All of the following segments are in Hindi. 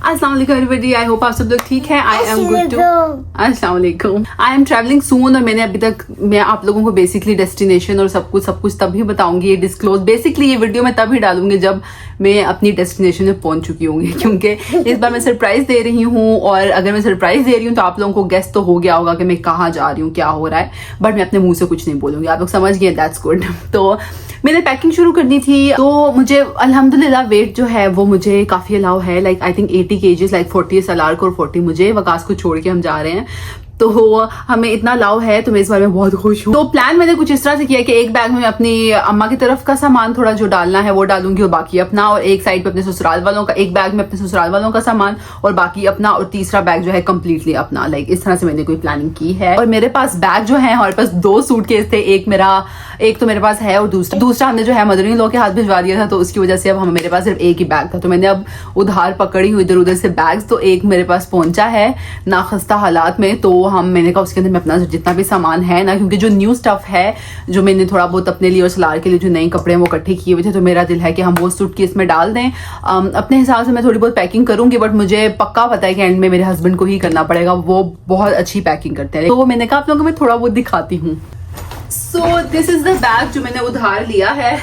अस्सलाम वालेकुम एवरीबॉडी, आई होप आप सब लोग ठीक हैं। I am good too. अस्सलाम वालेकुम। आई एम ट्रैवलिंग सून और मैंने अभी तक मैं आप लोगों को बेसिकली डेस्टिनेशन और सब कुछ तभी बताऊंगी, ये डिस्क्लोज बेसिकली ये वीडियो मैं तभी डालूंगी जब मैं अपनी डेस्टिनेशन में पहुंच चुकी होंगी, क्योंकि इस बार मैं सरप्राइज दे रही हूँ और अगर मैं सरप्राइज दे रही हूँ तो आप लोगों को गेस तो हो गया होगा कि मैं कहाँ जा रही हूँ, क्या हो रहा है, बट मैं अपने मुंह से कुछ नहीं बोलूंगी, आप लोग समझ गए, दैट्स गुड। तो मैंने पैकिंग शुरू करनी थी, तो मुझे अल्हम्दुलिल्लाह वेट जो है वो मुझे काफी अलाउ है, like I think 80 kgs, like 40 Salaar को और 40 मुझे, वकास को छोड़ के हम जा रहे हैं, तो हमें इतना लाव है, तो मैं इस बारे में बहुत खुश हूँ। तो प्लान मैंने कुछ इस तरह से किया कि एक बैग में अपनी अम्मा की तरफ का सामान थोड़ा जो डालना है वो डालूंगी और बाकी अपना, और एक साइड पे अपने ससुराल वालों का, एक बैग में अपने ससुराल वालों का सामान और बाकी अपना, और तीसरा बैग जो है कम्प्लीटली अपना, लाइक इस तरह से मैंने कोई प्लानिंग की है। और मेरे पास बैग जो है, हमारे पास 2 सूटकेस थे, एक तो मेरे पास है और दूसरा हमने जो है मदर इन लॉ के हाथ भिजवा दिया था, तो उसकी वजह से अब मेरे पास सिर्फ एक ही बैग था, तो मैंने अब उधार पकड़ी हुई इधर उधर से बैग्स, तो एक मेरे पास पहुंचा है नाखस्ता हालात में, तो मैंने कहा उसके अंदर मैं अपना जितना भी सामान है ना, क्योंकि जो न्यू स्टफ है जो मैंने थोड़ा बहुत अपने लिए और सलार के लिए जो नए कपड़े वो इकट्ठे किए हुए थे, तो मेरा दिल है कि हम वो सूटकेस में डाल दें। अपने हिसाब से मैं थोड़ी बहुत पैकिंग करूंगी, बट मुझे पक्का पता है कि एंड में मेरे हस्बैंड को ही करना पड़ेगा, वो बहुत अच्छी पैकिंग करते हैं, तो मैंने कहा आप लोगों को मैं थोड़ा बहुत दिखाती हूँ। So this is the bag जो मैंने उधार लिया है,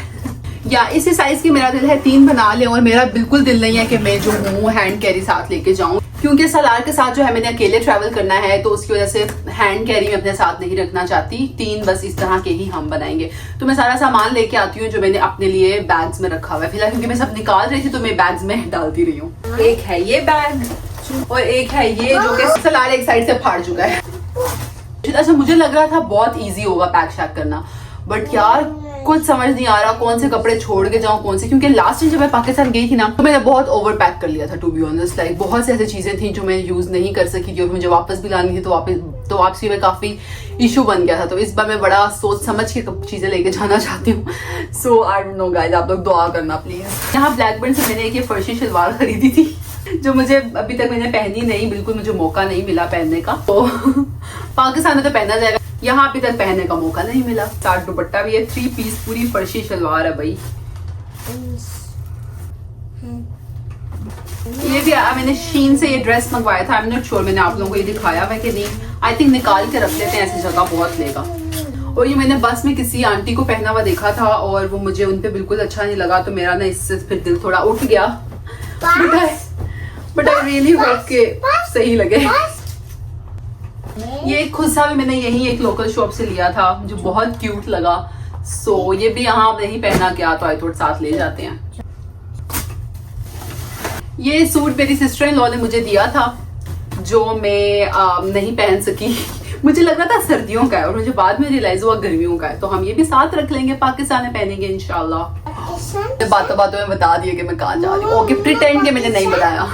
या इसी साइज की मेरा दिल है 3 बना ले, और मेरा बिल्कुल दिल नहीं है कि मैं जो हूँ हैंड कैरी साथ लेके जाऊं, क्योंकि सलार के साथ जो है मैंने अकेले ट्रैवल करना है, तो उसकी वजह से हैंड कैरी में अपने साथ नहीं रखना चाहती। 3 बस इस तरह के ही हम बनाएंगे, तो मैं सारा सामान लेके आती हूँ जो मैंने अपने लिए बैग्स में रखा हुआ है फिलहाल, क्योंकि मैं सब निकाल रही थी तो मैं बैग्स में डालती रही हूँ। एक है ये बैग और एक है ये जो कि सलार एक साइड से फाड़ चुका है। अच्छा, मुझे लग रहा था बहुत ईजी होगा पैक शैक करना, बट यार कुछ समझ नहीं आ रहा कौन से कपड़े छोड़ के जाऊं कौन से, क्योंकि लास्ट टाइम जब मैं पाकिस्तान गई थी ना, तो मैंने बहुत ओवर पैक कर लिया था टू बी ऑनेस्ट, लाइक बहुत सी ऐसी चीजें थी जो मैं यूज नहीं कर सकी थी और मुझे वापस भी लानी थी, तो वापसी में काफी इशू बन गया था, तो इस बार मैं बड़ा सोच समझ के चीजें लेके जाना चाहती हूँ। सो आई डोंट नो गाइस, आप लोग दुआ करना प्लीज। यहाँ ब्लैकबर्न से मैंने एक ये फर्शी शलवार खरीदी थी जो मुझे अभी तक मैंने पहनी नहीं, बिल्कुल मुझे मौका नहीं मिला पहनने का, तो पाकिस्तान में तो पहना जाएगा, यहाँ अभी तक पहनने का मौका नहीं मिला। साथ दुपट्टा भी है, 3 पीस पूरी फर्शी शलवार है भाई। ये भी मैंने शीन से ये ड्रेस मंगवाया था, आई एम नॉट श्योर मैंने आप लोगों को ये दिखाया है कि नहीं, आई थिंक निकाल के रख लेते हैं, ऐसी जगह बहुत लेगा। और ये मैंने बस में किसी आंटी को पहना हुआ देखा था और वो मुझे उनपे बिल्कुल अच्छा नहीं लगा, तो मेरा ना इससे फिर दिल थोड़ा उठ गया, बट आई रियली होप के सही लगे। ये एक खुस्सा भी मैंने यही एक लोकल शॉप से लिया था जो बहुत क्यूट लगा, सो ये भी यहाँ नहीं पहना गया, तो आई थॉट साथ ले जाते हैं। ये सूट मेरी सिस्टर इन लॉ ने मुझे दिया था जो मैं नहीं पहन सकी, मुझे लग रहा था सर्दियों का है और मुझे बाद में रियलाइज हुआ गर्मियों का है, तो हम ये भी साथ रख लेंगे, पाकिस्तान में पहनेंगे इंशाल्लाह। बातों बातों में बता दिया कि मैं कहाँ जा रही हूँ, ओके प्रिटेंड के मैंने नहीं बताया,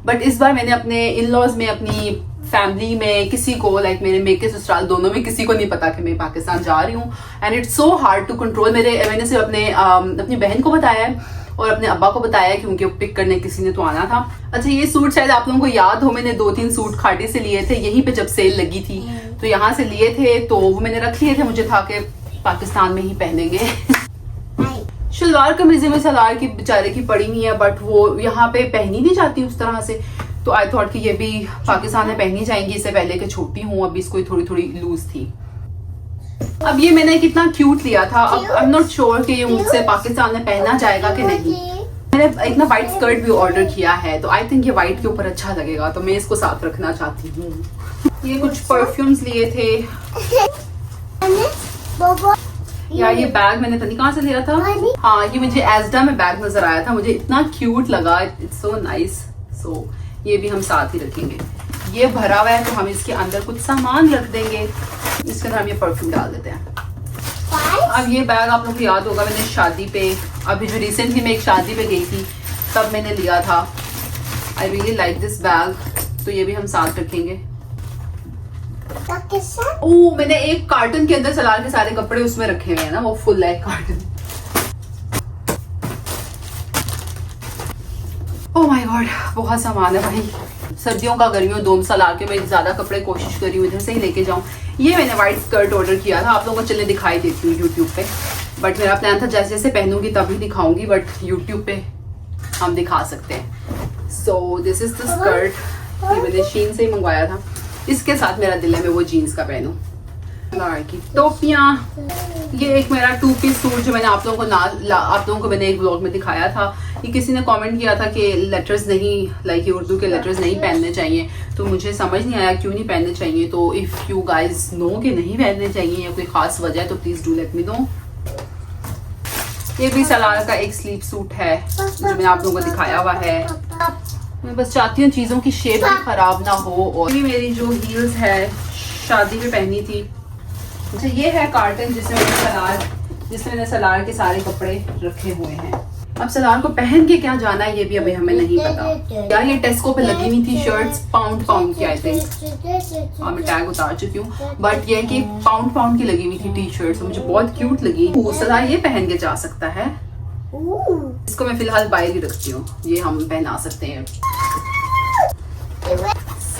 बट इस बार मैंने अपने इन लॉज में, अपनी फैमिली में किसी को, लाइक मेरे मेके ससुराल दोनों में किसी को नहीं पता कि मैं पाकिस्तान जा रही हूँ, and it's so hard to control. मैंने सिर्फ अपनी बहन को बताया है और अपने अब्बा को बताया है, क्योंकि पिक करने किसी ने तो आना था। अच्छा, ये सूट शायद आप लोगों को याद हो, मैंने 2-3 सूट खाटी से लिए थे यहीं पे जब सेल लगी थी, तो यहाँ से लिए थे, तो वो मैंने रख लिए थे, मुझे था कि पाकिस्तान में ही पहनेंगे। शलवार कमीज में सलार की बेचारे की पड़ी नहीं है, बट वो यहाँ पे पहनी नहीं जाती उस तरह से, तो आई थॉट कि ये भी पाकिस्तान में पहनी जाएंगी, इससे पहले कि छोटी हूँ, अभी इसको थोड़ी थोड़ी लूज थी। अब ये मैंने कितना क्यूट लिया था, अब आई एम नॉट श्योर कि ये मुझसे पाकिस्तान में पहना जाएगा कि नहीं। मैंने एक ना व्हाइट स्कर्ट भी ऑर्डर किया है, तो आई थिंक ये व्हाइट के ऊपर अच्छा लगेगा, तो मैं इसको साथ रखना चाहती हूँ। ये कुछ परफ्यूम्स लिए थे, यार ये बैग मैंने पता कहाँ से लिया था, हाँ ये मुझे एजडा में बैग नजर आया था, मुझे इतना क्यूट लगा, इट्स सो नाइस, सो ये भी हम साथ ही रखेंगे। ये भरा हुआ है तो हम इसके अंदर कुछ सामान रख देंगे, इसके अंदर हम ये परफ्यूम डाल देते हैं। अब ये बैग आप लोग को याद होगा, मैंने शादी पे, अभी जो रिसेंटली मैं एक शादी पे गई थी तब मैंने लिया था, I really like this bag, तो ये भी हम साथ रखेंगे। ओह, मैंने एक कार्टन के अंदर सलार के सारे कपड़े उसमें रखे हुए हैं ना, वो फुल है कार्टन। ओह माय गॉड, बहुत सामान है भाई, सर्दियों का गर्मियों दोनों सलार के मैं ज्यादा कपड़े कोशिश कर रही हूँ इधर से ही लेके जाऊं। ये मैंने व्हाइट स्कर्ट ऑर्डर किया था, आप लोगों को चलने दिखाई देती हूँ यूट्यूब पे, बट मेरा प्लान था जैसे जैसे पहनूंगी तभी दिखाऊंगी, बट यूट्यूब पे हम दिखा सकते हैं। So this is the skirt, ये मैंने शीन से ही मंगवाया था। इसके साथ मेरा दिल है मैं वो जीन्स का पहनूं। की टोपियाँ, ये एक मेरा 2 पीस सूट जो मैंने आप लोगों को मैंने एक व्लॉग में दिखाया था। ये किसी ने कमेंट किया था कि लेटर्स नहीं, लाइक ये उर्दू के लेटर्स नहीं पहनने चाहिए, तो मुझे समझ नहीं आया क्यों नहीं पहनने चाहिए। तो इफ़ यू गाइज नो कि नहीं पहनने चाहिए या कोई ख़ास वजह है तो please do let me know. ये भी सलार का एक स्लीप सूट है जो मैंने आप लोगों को दिखाया हुआ है। मैं बस चाहती हूँ चीज़ों की शेप भी ख़राब ना हो। और ये मेरी जो हील्स है शादी में पहनी थी। अच्छा, ये है कार्टन जिसमें मैंने सलार के सारे कपड़े रखे हुए हैं। अब सलार को पहन के क्या जाना है ये भी अभी हमें नहीं पता। यार ये टेस्को पे लगी हुई थी शर्ट्स, पाउंड की आई थिंक, और मैं टैग उतार चुकी हूँ, बट ये कि पाउंड की लगी हुई थी टी शर्ट्स, मुझे बहुत क्यूट लगी। सलार ये पहन के जा सकता है। इसको मैं फिलहाल बाहर ही रखती हूँ, ये हम पहना सकते हैं।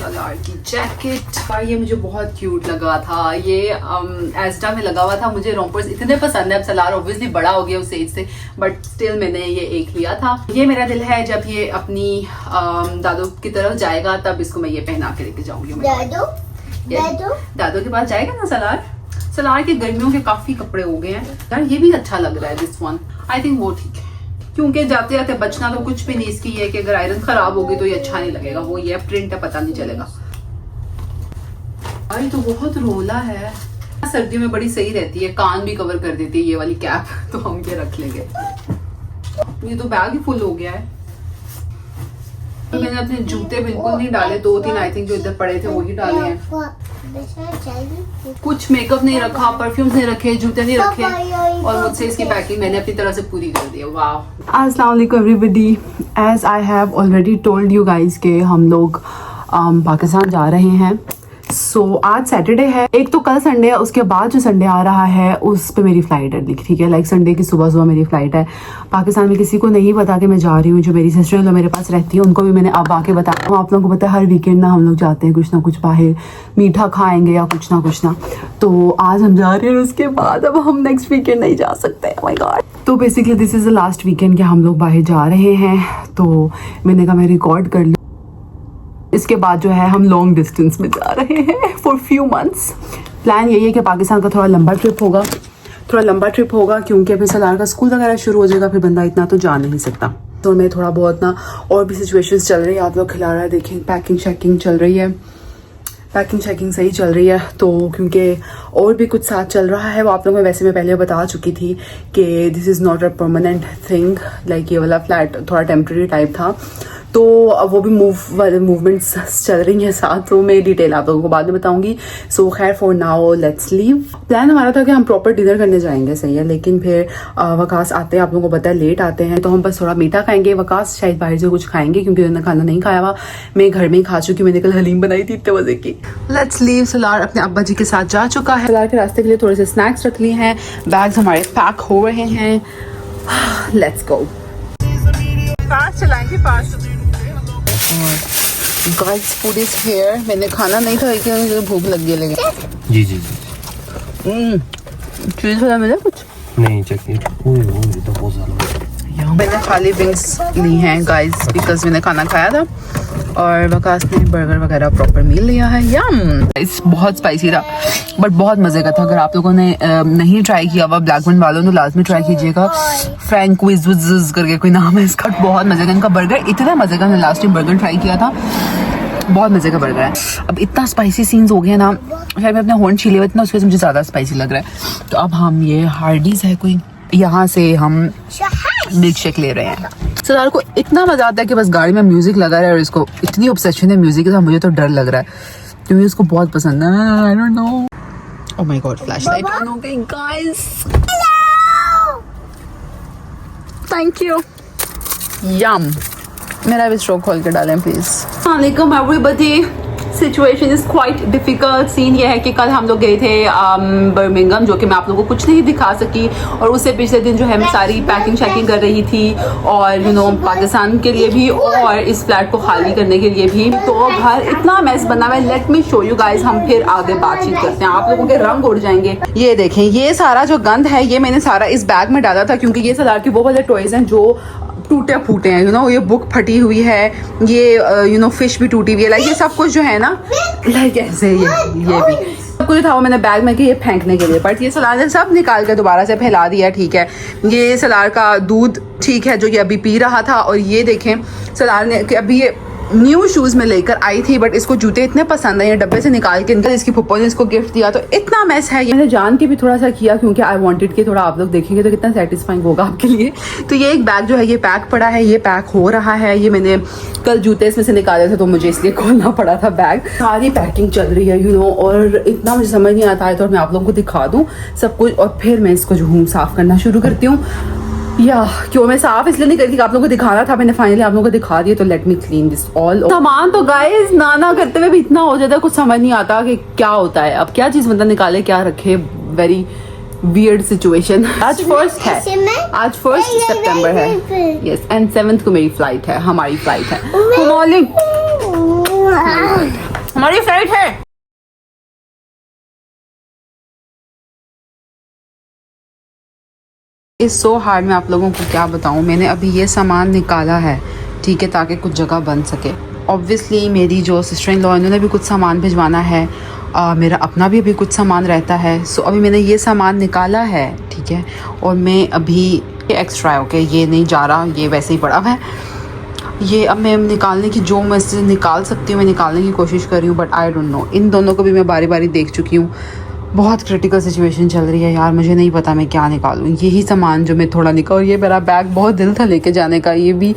सलार की जैकेट, ये मुझे बहुत क्यूट लगा था। ये एस्टा में लगा हुआ था। मुझे रोम्पर्स इतने पसंद है। अब सलार ऑब्वियसली बड़ा हो गया उस एज से, बट स्टिल मैंने ये एक लिया था। ये मेरा दिल है जब ये अपनी दादू की तरफ जाएगा तब इसको मैं ये पहना के लेके जाऊंगी। दादू के पास जाएगा ना सलार। सलार के गर्मियों के काफी कपड़े हो गए हैं यार। ये भी अच्छा लग रहा है, दिस वन आई थिंक वो ठीक है, क्योंकि जाते जाते बचना तो कुछ भी नहीं। इसकी है कि अगर आयरन खराब होगी तो ये अच्छा नहीं लगेगा। वो ये प्रिंट है, पता नहीं चलेगा। अरे तो बहुत रोला है। सर्दियों में बड़ी सही रहती है, कान भी कवर कर देती है ये वाली कैप, तो हम ये रख लेंगे। ये तो बैग ही फुल हो गया है। मैंने अपने जूते बिल्कुल नहीं डाले, 2-3 आई थिंक जो इधर पड़े थे वही डाले हैं। कुछ मेकअप नहीं रखा, परफ्यूम्स नहीं रखे, जूते नहीं रखे, और मुझसे इसकी पैकिंग मैंने अपनी तरफ से पूरी कर दी है। वाह। अस्सलाम वालेकुम everybody. As I have already told you guys के हम लोग पाकिस्तान जा रहे हैं। सो आज सैटरडे है, एक तो कल संडे है, उसके बाद जो संडे आ रहा है उस पे मेरी फ्लाइट है, ठीक है। लाइक संडे की सुबह मेरी फ्लाइट है। पाकिस्तान में किसी को नहीं पता कि मैं जा रही हूँ। जो मेरी सिस्टर है जो मेरे पास रहती है उनको भी मैंने अब आके बताया हूँ। आप लोगों को पता है हर वीकेंड ना हम लोग जाते हैं कुछ ना कुछ बाहर, मीठा खाएंगे या कुछ ना। तो आज हम जा रहे हैं, उसके बाद अब हम नेक्स्ट वीकेंड नहीं जा सकते। My God. तो basically this is the last weekend कि हम लोग बाहर जा रहे हैं। तो मैंने कहा मैं रिकॉर्ड कर लूँ। इसके बाद जो है हम लॉन्ग डिस्टेंस में जा रहे हैं फॉर फ्यू मंथ्स। प्लान यही है कि पाकिस्तान का थोड़ा लंबा ट्रिप होगा क्योंकि फिर सलार का स्कूल वगैरह शुरू हो जाएगा, फिर बंदा इतना तो जा नहीं सकता। तो मैं थोड़ा बहुत ना और भी सिचुएशंस चल रही है, आप लोग खिला रहा है, देखें पैकिंग शैकिंग चल रही है, पैकिंग शैकिंग सही चल रही है। तो क्योंकि और भी कुछ साथ चल रहा है, वो आप लोगों को वैसे मैं पहले बता चुकी थी कि this is not a permanent thing. Like ये वाला फ्लैट थोड़ा टेम्प्रेरी टाइप था, तो अब वो भी मूवमेंट्स चल रही हैं साथ, तो मैं डिटेल आप लोगों को बाद में बताऊंगी। सो खैर for now let's leave. Plan हमारा था कि हम प्रॉपर डिनर करने जाएंगे, सही है, लेकिन फिर वकास आते हैं, आप लोगों को पता है लेट आते हैं, तो हम बस थोड़ा मीठा खाएंगे। वकास शायद बाहर से कुछ खाएंगे क्योंकि उन्होंने खाना नहीं खाया हुआ। मैं घर में ही खा चुकी, मैंने कल हलीम बनाई थी इतने मजे की। Let's leave. सलार अपने अब्बा जी के साथ जा चुका है। सलार के रास्ते के लिए थोड़े से स्नैक्स रख लिए हैं, बैग्स हमारे पैक हो रहे हैं। Let's go. फास्ट चलाएंगे, fast. Guys food is here. मैंने खाना नहीं था लेकिन मुझे भूख लग गई। लेकिन जी चीज वाला मिला कुछ नहीं, चटनी तो बहुत ज़्यादा। मैंने खाली विंग्स ली हैं गाइस बिकॉज मैंने खाना खाया था और वकास ने बर्गर वगैरह प्रॉपर मील लिया है। यम। इस बहुत स्पाइसी था बट बहुत मजे का था। अगर आप लोगों ने नहीं ट्राई किया हुआ ब्लैकबन वालों ने लाजमी ट्राई कीजिएगा। फ्रैंक विज़ करके कोई नाम है इसका, बहुत मजे का। इनका बर्गर इतना मजे का, मैंने लास्ट टाइम बर्गर ट्राई किया था, बहुत मजे का बर्गर है। अब इतना स्पाइसी सीन्स हो गए ना, शायद मैं अपने होंठ छीले हुए इतना, उसके मुझे ज्यादा स्पाइसी लग रहा है। तो अब हम ये हार्डीज है कोई, यहाँ से हम मिल्क शेक ले रहे हैं। सलार को इतना मजा आता है कि बस गाड़ी में म्यूजिक लगा रहा है, और इसको इतनी ऑब्सेशन है म्यूजिक के साथ, मुझे तो डर लग रहा है क्योंकि उसको बहुत पसंद है। I don't know. Oh my God, flashlight on हो गई गाइस। Thank you. यम। मेरा भी स्ट्रोक खोल के डालें प्लीज। अस्सलाम everybody. Situation is quite difficult. Scene ये है कि कल हम लोग गए थे बर्मिंघम, जो कि मैं आप लोगों को कुछ नहीं दिखा सकी, और उससे पिछले दिन जो है मैं सारी पैकिंग शैकिंग कर रही थी, और यू नो पाकिस्तान के लिए भी और इस फ्लैट को खाली करने के लिए भी। तो घर इतना मैस बना हुआ है। Let me show you guys. हम फिर आगे बातचीत करते हैं, आप लोगों के रंग उड़ जाएंगे। ये देखें, ये सारा जो गंद है ये मैंने सारा इस बैग में डाला था क्योंकि ये सलार के वो वाले टॉयज हैं जो टूटे फूटे हैं, ये बुक फटी हुई है, ये फिश भी टूटी हुई है, लाइक ये सब कुछ जो है ना, लाइक ऐसे ये भी सब कुछ था वो मैंने बैग में कि ये फेंकने के लिए, बट ये सलार ने सब निकाल कर दोबारा से फैला दिया। ठीक है, ये सलार का दूध ठीक है जो ये अभी पी रहा था, और ये देखें सलार ने कि अभी ये न्यू शूज़ में लेकर आई थी, बट इसको जूते इतने पसंद आए, डब्बे से निकाल के इसकी पप्पो ने इसको गिफ्ट दिया, तो इतना मैस है। मैंने जान के भी थोड़ा सा किया क्योंकि आई वांटेड कि थोड़ा आप लोग देखेंगे तो कितना सेटिस्फाइंग होगा आपके लिए। तो ये एक बैग जो है ये पैक पड़ा है, ये पैक हो रहा है, ये मैंने कल जूते इसमें से निकाले थे तो मुझे इसलिए खोलना पड़ा था बैग। सारी पैकिंग चल रही है और इतना मुझे समझ नहीं आता है, तो मैं आप लोगों को दिखा दूँ सब कुछ और फिर मैं इसको जो हूँ साफ करना शुरू करती हूँ। या क्यों मैं साफ इसलिए नहीं करती कि आप लोगों को दिखाना था, मैंने फाइनली आप लोगों को दिखा दिया, तो let me clean this all. सामान तो गाइस ना करते हुए भी इतना हो जाता है, कुछ समझ नहीं आता कि क्या होता है, अब क्या चीज बंदा निकाले क्या रखे, वेरी वियर्ड सिचुएशन। आज फर्स्ट है, आज 1 सितंबर है, यस, एंड 7th को मेरी फ्लाइट है, हमारी फ्लाइट है, हमारी फ्लाइट है। इट्स सो हार्ड, मैं आप लोगों को क्या बताऊं। मैंने अभी ये सामान निकाला है, ठीक है, ताकि कुछ जगह बन सके। ऑब्वियसली मेरी जो सिस्टर इन लॉ इन्होंने भी कुछ सामान भिजवाना है, मेरा अपना भी अभी कुछ सामान रहता है। सो अभी मैंने ये सामान निकाला है, ठीक है, और मैं अभी एक्स्ट्रा है, ओके, ये नहीं जा रहा, ये वैसे ही पड़ा हुआ है। ये अब मैं निकालने की जो मैं से निकाल सकती हूँ मैं निकालने की कोशिश कर रही हूँ, बट आई डोंट नो। इन दोनों को भी मैं बारी बारी देख चुकी हूँ, बहुत क्रिटिकल सिचुएशन चल रही है यार, मुझे नहीं पता मैं क्या निकालूँ। यही सामान जो मैं थोड़ा और ये मेरा बैग बहुत दिल था लेके जाने का, ये भी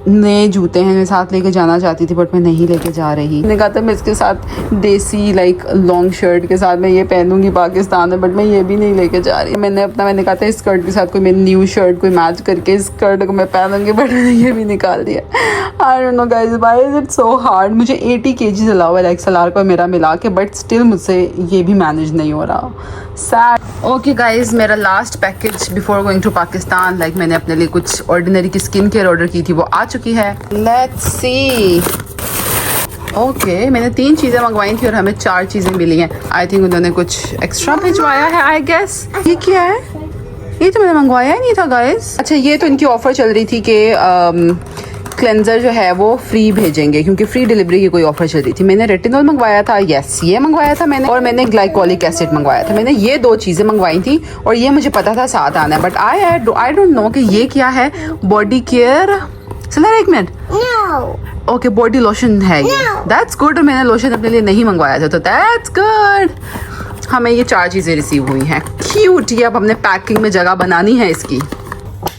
नए जूते हैं, मैं साथ लेके जाना चाहती थी बट मैं नहीं लेके जा रही। मैंने कहा था मैं इसके साथ देसी लाइक लॉन्ग शर्ट के साथ मैं ये पहनूंगी पाकिस्तान में, बट मैं ये भी नहीं लेके जा रही। मैंने कहा था इस स्कर्ट के साथ कोई मेरी न्यू शर्ट कोई मैच करके इस स्कर्ट को मैं पहनूंगी, बट मैंने ये भी निकाल दिया। I don't know guys, why is it so hard. मुझे 80 kg अलावा लाइक सलार को मेरा मिला के, बट स्टिल मुझसे ये भी मैनेज नहीं हो रहा। सैड। ओके गाइस, मेरा last package before going to Pakistan, like मैंने अपने लिए कुछ ऑर्डिनरी की स्किन केयर ऑर्डर की थी, वो आ चुकी है। Let's see. ओके, मैंने 3 चीज़ें मंगवाई थी और हमें 4 चीज़ें मिली हैं। आई थिंक उन्होंने कुछ एक्स्ट्रा भिजवाया है, आई गेस। ये क्या है? ये तो मैंने मंगवाया ही नहीं था गाइस। अच्छा, ये तो इनकी ऑफर चल रही थी कि क्लेंजर जो है वो फ्री भेजेंगे, क्योंकि फ्री डिलीवरी की कोई ऑफर चल रही थी। मैंने रेटिनॉल मंगवाया था, यस ये मंगवाया था मैंने, और मैंने ग्लाइकोलिक एसिड मंगवाया था। मैंने ये 2 चीज़ें मंगवाई थी और ये मुझे पता था साथ आना है, बट आई डोंट नो कि ये क्या है। बॉडी केयर, चला एक मिनट। ओके, बॉडी लोशन है ये, दैट्स गुड। मैंने लोशन अपने लिए नहीं मंगवाया था, तो दैट्स गुड। हमें ये 4 चीज़ें रिसीव हुई हैं, क्यूट। ये अब हमने पैकिंग में जगह बनानी है इसकी।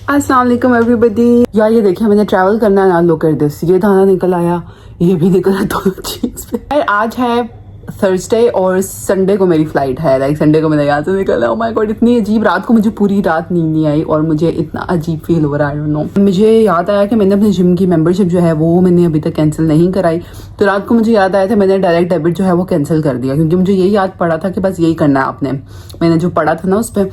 अस्सलाम वालेकुम एवरीबॉडी। यार ये देखिए, मैंने ट्रैवल करना है ना, लो कर दिस, ये दाना निकल आया, ये भी निकल आया, दोनों चीज पे। आज है थर्सडे और संडे को मेरी फ्लाइट है, लाइक संडे को मैंने यहाँ से निकला। ओह माय गॉड, इतनी अजीब, रात को मुझे पूरी रात नींद नहीं आई और मुझे इतना अजीब फील हो रहा है, आई डोंट नो। मुझे याद आया कि मैंने अपने जिम की मेंबरशिप जो है वो मैंने अभी तक कैंसिल नहीं कराई, तो रात को मुझे याद आया था मैंने डायरेक्ट डेबिट जो है वो कैंसिल कर दिया, क्योंकि मुझे यही याद पड़ा था कि बस यही करना है आपने। मैंने जो पढ़ा था ना उस पर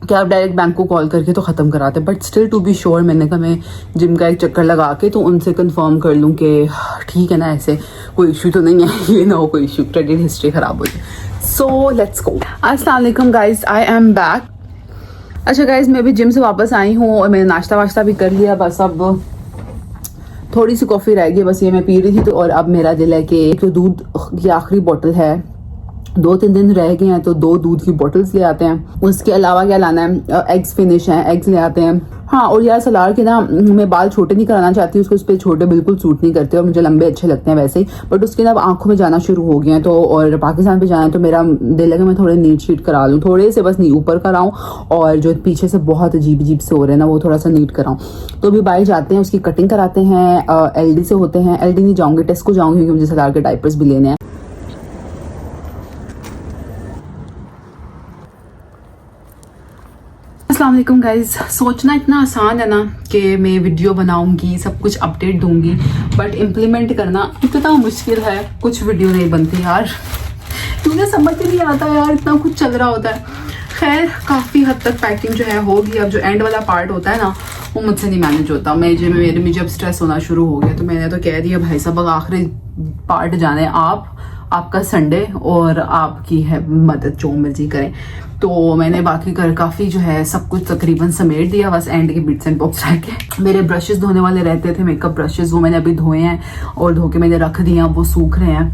कि आप डायरेक्ट बैंक को कॉल करके तो ख़त्म कराते, but still to be sure मैंने कहा मैं जिम का एक चक्कर लगा के तो उनसे कंफर्म कर लूँ कि ठीक है ना, ऐसे कोई इशू तो नहीं है, ये ना हो कोई इशू, क्रेडिट हिस्ट्री ख़राब हो जाए। So let's go. अस्सलाम वालेकुम गाइस, आई एम बैक। अच्छा गाइस, मैं अभी जिम से वापस आई हूँ और मैंने नाश्ता वाश्ता भी कर लिया, बस अब थोड़ी सी कॉफ़ी रह गई, बस ये मैं पी रही थी। तो और अब मेरा दिल है कि जो दूध की आखिरी बोतल है, 2-3 दिन रह गए हैं, तो 2 दूध की बोतल्स ले आते हैं। उसके अलावा क्या लाना है, एग्स फिनिश है, एग्स ले आते हैं। हाँ, और यार सलार के ना मैं बाल छोटे नहीं कराना चाहती, उसको उस पर छोटे बिल्कुल सूट नहीं करते और मुझे लंबे अच्छे लगते हैं वैसे ही, बट उसके ना अब आंखों में जाना शुरू हो गया है, तो और पाकिस्तान पे जाना है, तो मेरा दिल है कि मैं थोड़े नीट शीट करा लूँ, थोड़े से बस नहीं ऊपर कराऊँ, और जो पीछे से बहुत अजीब अजीब से हो रहे हैं ना वो थोड़ा सा नीट कराऊँ। तो अभी बाहर जाते हैं, उसकी कटिंग कराते हैं, LD से होते हैं। LD नहीं जाऊँगी, टेस्ट को जाऊँगी, क्योंकि मुझे सलार के डायपर्स भी लेने हैं। अस्सलाम वालेकुम गाइस। सोचना इतना आसान है ना कि मैं वीडियो बनाऊंगी, सब कुछ अपडेट दूंगी, बट इम्प्लीमेंट करना इतना मुश्किल है। कुछ वीडियो नहीं बनती यार, मुझे समझ ही नहीं आता यार, इतना कुछ चल रहा होता है। खैर, काफ़ी हद तक पैकिंग जो है होगी। अब जो एंड वाला पार्ट होता है ना वो मुझसे नहीं मैनेज होता। मुझे अब स्ट्रेस होना शुरू हो गया, तो मैंने तो कह दिया भाई साहब आखिरी पार्ट जाने आप, आपका संडे और आपकी है मदद, जो मर्जी करें। तो मैंने बाकी कर काफ़ी जो है सब कुछ तकरीबन समेट दिया, बस एंड के बिट्स एंड बॉब्स रह गए। मेरे ब्रशेस धोने वाले रहते थे, मेकअप ब्रशेस, वो मैंने अभी धोए हैं और धो के मैंने रख दिए, वो सूख रहे हैं।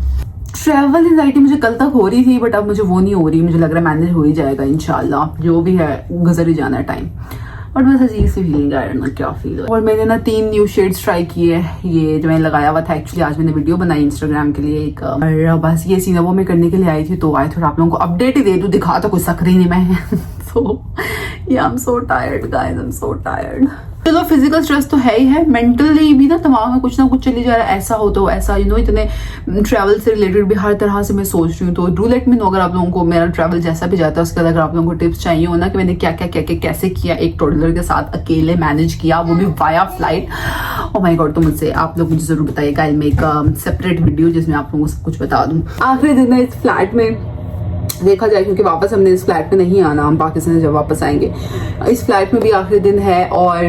ट्रैवल एंजाइटी मुझे कल तक हो रही थी, बट अब मुझे वो नहीं हो रही, मुझे लग रहा है मैनेज हो ही जाएगा इंशाल्लाह, जो भी है गुजर ही जाना है टाइम। और बस अजीब सी फीलिंग है ना, क्या फील है। और मैंने ना 3 न्यू शेड्स ट्राई किए, ये जो मैंने लगाया हुआ था, एक्चुअली आज मैंने वीडियो बनाई इंस्टाग्राम के लिए एक, और बस ये सीन वो मैं करने के लिए आई थी, तो आए थोड़ा आप लोगों को अपडेट ही दे दूं, दिखा तो कुछ सक रही नहीं मैं। So I am so tired guys, I am so tired. चलो फिजिकल स्ट्रेस तो है ही है, मेंटली भी ना दिमाग में कुछ ना कुछ चली जा रहा है, ऐसा हो तो ऐसा, यू नो, इतने ट्रैवल से रिलेटेड भी हर तरह से मैं सोच रही हूँ। तो डू लेट मी नो अगर आप लोगों को मेरा ट्रैवल जैसा भी जाता है उसके बाद अगर आप लोगों को टिप्स चाहिए हो ना कि मैंने क्या क्या कैसे किया, एक टोडलर के साथ अकेले मैनेज किया, वो भी via flight. Oh my God, तो मुझसे आप लोग मुझे जरूर बताइएगा, आई मेक सेपरेट वीडियो जिसमें आप लोगों को सब कुछ बता दूँ। आखिरी दिन है इस फ्लैट में, देखा जाए, क्योंकि वापस हमने इस फ्लैट में नहीं आना, हम पाकिस्तान से जब वापस आएंगे। इस फ्लैट में भी आखिरी दिन है और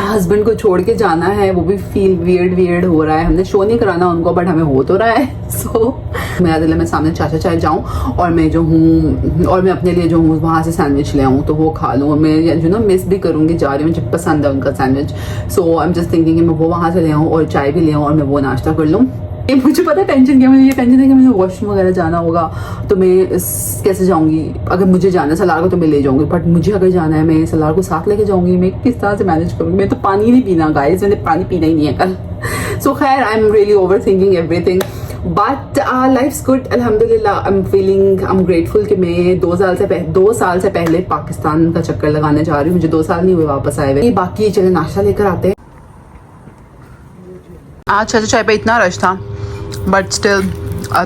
हस्बैंड को छोड़ के जाना है, वो भी फील वियर्ड हो रहा है। हमने शो नहीं कराना उनको, बट हमें हो तो रहा है। सो मेरा दिल है मैं सामने चाचा चाय जाऊँ और मैं जो हूँ, और मैं अपने लिए जो हूँ वहाँ से सैंडविच ले आऊँ तो वो खा लूँ। मैं यू नो मिस भी करूँगी, जा रही हूँ, मुझे पसंद है उनका sandwich. So I am just thinking कि मैं वो वहाँ से ले आऊँ और चाय भी ले आऊँ और मैं वो नाश्ता कर लूँ। मुझे पता है टेंशन क्या, मुझे ये टेंशन है कि मुझे वॉशरूम वगैरह जाना होगा, तो मैं कैसे जाऊंगी। अगर मुझे जाना है सलार को तो मैं ले जाऊंगी, बट मुझे अगर जाना है मैं सलार को साथ लेके जाऊंगी, मैं किस तरह से मैनेज करूंगी। मैं तो पानी नहीं पीना गाइस, मैंने पानी पीना ही नहीं है कल। सो खैर, I am really over thinking everything, but life's good, अल्हम्दुलिल्लाह। आई एम ग्रेटफुल कि मैं 2 साल से पहले पाकिस्तान का चक्कर लगाने जा रही हूँ। मुझे 2 साल नहीं हुए वापस आए हुए। बाकी चले नाश्ता लेकर आते हैं। आज चाचा चाय पे इतना रश था, बट स्टिल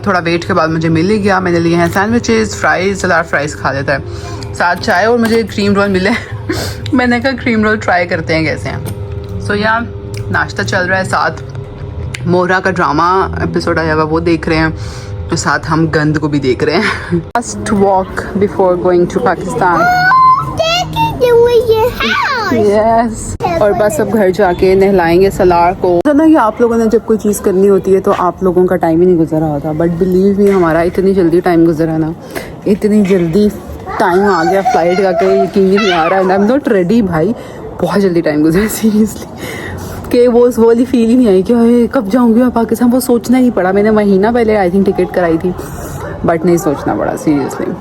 थोड़ा वेट के बाद मुझे मिल ही गया। मैंने लिए हैं सैंडविचेस, फ्राइज, सलाद फ्राइज खा लेता है साथ चाय, और मुझे क्रीम रोल मिले। मैंने कहा क्रीम रोल ट्राई करते हैं कैसे हैं। सो या नाश्ता चल रहा है, साथ मोहरा का ड्रामा एपिसोड आया हुआ वो देख रहे हैं, तो साथ हम गंद को भी देख रहे हैं। First walk before going to Pakistan. Yes, और बस अब घर जाके नहलाएंगे सलार को। तो ना, ये आप लोगों ने जब कोई चीज़ करनी होती है तो आप लोगों का टाइम ही नहीं गुजरा होता, बट बिलीव मी हमारा इतनी जल्दी टाइम गुजरा ना, इतनी जल्दी टाइम आ गया फ्लाइट का कि यकीन नहीं आ रहा है। आई एम नॉट रेडी भाई, बहुत जल्दी टाइम गुजरा सीरियसली, कि वो वाली फील ही नहीं आई कि कब जाऊँगी मैं पाकिस्तान। वो सोचना ही पड़ा, मैंने महीना पहले आई थिंक टिकट कराई थी, बट नहीं सोचना पड़ा सीरियसली।